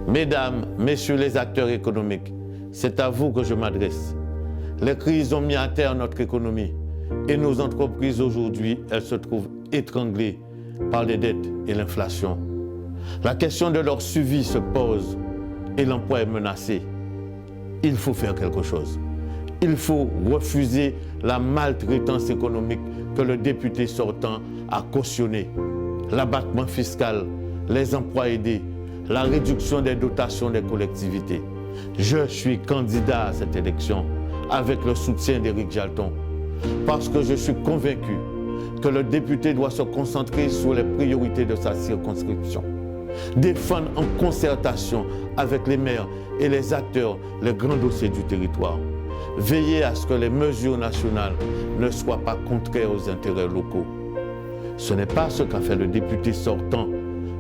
Mesdames, messieurs les acteurs économiques, c'est à vous que je m'adresse. Les crises ont mis à terre notre économie et nos entreprises aujourd'hui, elles se trouvent étranglées par les dettes et l'inflation. La question de leur suivi se pose et l'emploi est menacé. Il faut faire quelque chose. Il faut refuser la maltraitance économique que le député sortant a cautionné. L'abattement fiscal, les emplois aidés, la réduction des dotations des collectivités. Je suis candidat à cette élection avec le soutien d'Éric Jalton parce que je suis convaincu que le député doit se concentrer sur les priorités de sa circonscription. Défendre en concertation avec les maires et les acteurs les grands dossiers du territoire. Veiller à ce que les mesures nationales ne soient pas contraires aux intérêts locaux. Ce n'est pas ce qu'a fait le député sortant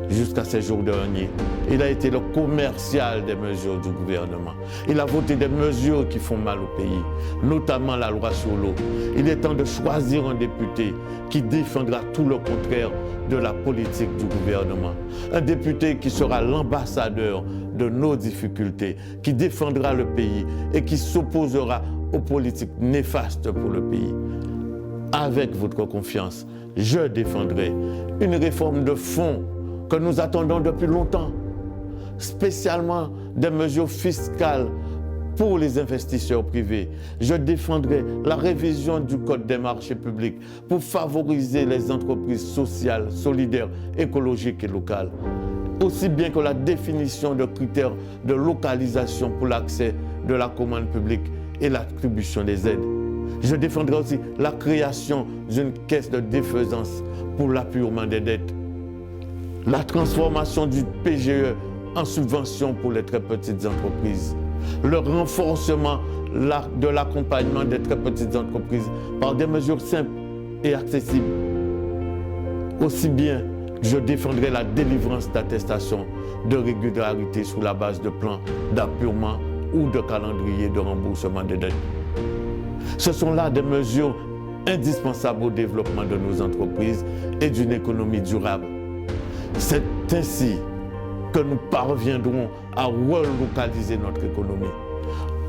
jusqu'à ces jours derniers. Il a été le commercial des mesures du gouvernement. Il a voté des mesures qui font mal au pays, notamment la loi sur l'eau. Il est temps de choisir un député qui défendra tout le contraire de la politique du gouvernement. Un député qui sera l'ambassadeur de nos difficultés, qui défendra le pays et qui s'opposera aux politiques néfastes pour le pays. Avec votre confiance, je défendrai une réforme de fond que nous attendons depuis longtemps, spécialement des mesures fiscales pour les investisseurs privés. Je défendrai la révision du Code des marchés publics pour favoriser les entreprises sociales, solidaires, écologiques et locales, aussi bien que la définition de critères de localisation pour l'accès de la commande publique et l'attribution des aides. Je défendrai aussi la création d'une caisse de défaisance pour l'appurement des dettes, la transformation du PGE en subvention pour les très petites entreprises, le renforcement de l'accompagnement des très petites entreprises par des mesures simples et accessibles. Aussi bien, je défendrai la délivrance d'attestations de régularité sur la base de plans d'appurement ou de calendrier de remboursement des dettes. Ce sont là des mesures indispensables au développement de nos entreprises et d'une économie durable. C'est ainsi que nous parviendrons à relocaliser notre économie.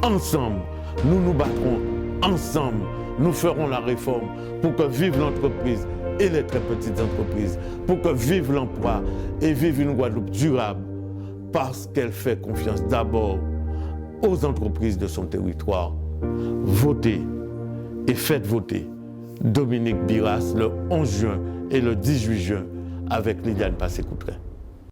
Ensemble, nous nous battrons. Ensemble, nous ferons la réforme pour que vive l'entreprise et les très petites entreprises, pour que vive l'emploi et vive une Guadeloupe durable, parce qu'elle fait confiance d'abord aux entreprises de son territoire. Votez et faites voter Dominique Biras le 11 juin et le 18 juin avec Liliane Passé-Coutret.